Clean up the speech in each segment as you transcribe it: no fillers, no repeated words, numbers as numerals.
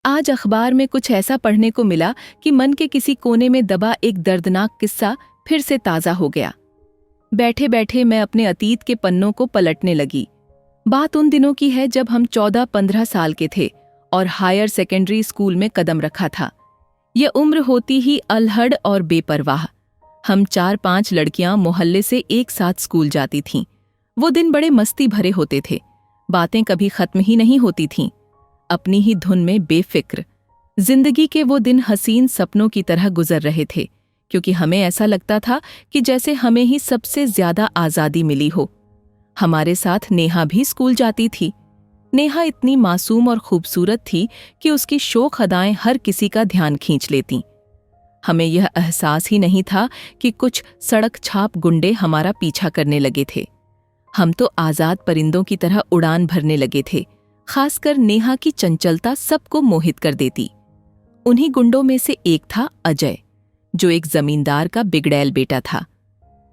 आज अखबार में कुछ ऐसा पढ़ने को मिला कि मन के किसी कोने में दबा एक दर्दनाक किस्सा फिर से ताज़ा हो गया। बैठे बैठे मैं अपने अतीत के पन्नों को पलटने लगी। बात उन दिनों की है जब हम 14-15 साल के थे और हायर सेकेंडरी स्कूल में कदम रखा था। यह उम्र होती ही अल्हड़ और बेपरवाह। हम 4-5 लड़कियां मोहल्ले से एक साथ स्कूल जाती थीं। वो दिन बड़े मस्ती भरे होते थे। बातें कभी खत्म ही नहीं होती थीं। अपनी ही धुन में बेफिक्र। जिंदगी के वो दिन हसीन सपनों की तरह गुजर रहे थे, क्योंकि हमें ऐसा लगता था कि जैसे हमें ही सबसे ज्यादा आज़ादी मिली हो। हमारे साथ नेहा भी स्कूल जाती थी। नेहा इतनी मासूम और खूबसूरत थी कि उसकी शोख अदाएं हर किसी का ध्यान खींच लेतीं। हमें यह एहसास ही नहीं था कि कुछ सड़क छाप गुंडे हमारा पीछा करने लगे थे। हम तो आज़ाद परिंदों की तरह उड़ान भरने लगे थे। खासकर नेहा की चंचलता सबको मोहित कर देती। उन्हीं गुंडों में से एक था अजय, जो एक जमींदार का बिगड़ैल बेटा था।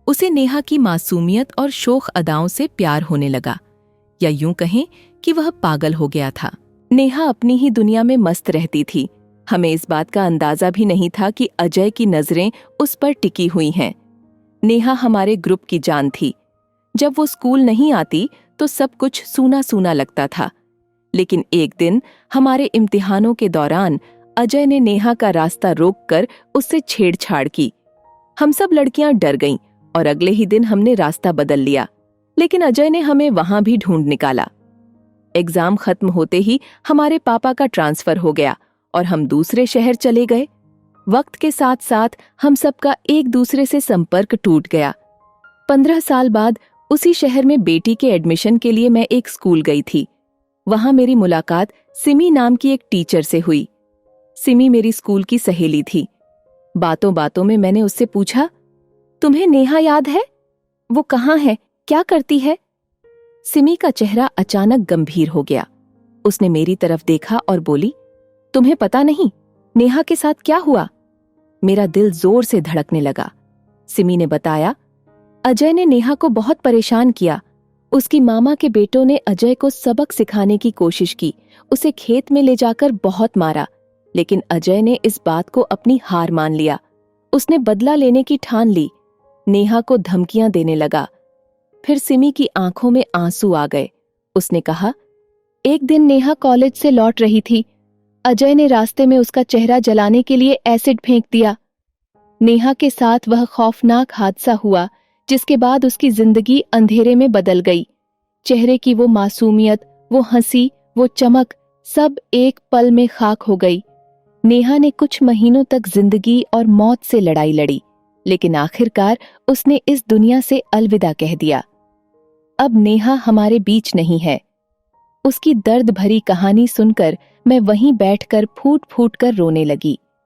उसे नेहा की मासूमियत और शोख अदाओं से प्यार होने लगा, या यूं कहें कि वह पागल हो गया था। नेहा अपनी ही दुनिया में मस्त रहती थी। हमें इस बात का अंदाजा भी नहीं था कि अजय की नजरें उस पर टिकी हुई हैं। नेहा हमारे ग्रुप की जान थी। जब वो स्कूल नहीं आती तो सब कुछ सूना सूना लगता था। लेकिन एक दिन हमारे इम्तिहानों के दौरान अजय ने नेहा का रास्ता रोककर उससे छेड़छाड़ की। हम सब लड़कियां डर गईं और अगले ही दिन हमने रास्ता बदल लिया। लेकिन अजय ने हमें वहां भी ढूंढ निकाला। एग्जाम खत्म होते ही हमारे पापा का ट्रांसफर हो गया और हम दूसरे शहर चले गए। वक्त के साथ साथ हम सबका एक दूसरे से संपर्क टूट गया। 15 साल बाद उसी शहर में बेटी के एडमिशन के लिए मैं एक स्कूल गई थी। वहां मेरी मुलाकात सिमी नाम की एक टीचर से हुई। सिमी मेरी स्कूल की सहेली थी। बातों बातों में मैंने उससे पूछा, तुम्हें नेहा याद है? वो कहाँ है, क्या करती है? सिमी का चेहरा अचानक गंभीर हो गया। उसने मेरी तरफ देखा और बोली, तुम्हें पता नहीं नेहा के साथ क्या हुआ? मेरा दिल जोर से धड़कने लगा। सिमी ने बताया, अजय ने नेहा को बहुत परेशान किया। उसकी मामा के बेटों ने अजय को सबक सिखाने की कोशिश की, उसे खेत में ले जाकर बहुत मारा। लेकिन अजय ने इस बात को अपनी हार मान लिया। उसने बदला लेने की ठान ली। नेहा को धमकियां देने लगा। फिर सिमी की आंखों में आंसू आ गए। उसने कहा, एक दिन नेहा कॉलेज से लौट रही थी। अजय ने रास्ते में उसका चेहरा जलाने के लिए एसिड फेंक दिया। नेहा के साथ वह खौफनाक हादसा हुआ, जिसके बाद उसकी जिंदगी अंधेरे में बदल गई। चेहरे की वो मासूमियत, वो हंसी, वो चमक, सब एक पल में खाक हो गई। नेहा ने कुछ महीनों तक जिंदगी और मौत से लड़ाई लड़ी, लेकिन आखिरकार उसने इस दुनिया से अलविदा कह दिया। अब नेहा हमारे बीच नहीं है। उसकी दर्द भरी कहानी सुनकर मैं वहीं बैठकर फूट फूट कर रोने लगी।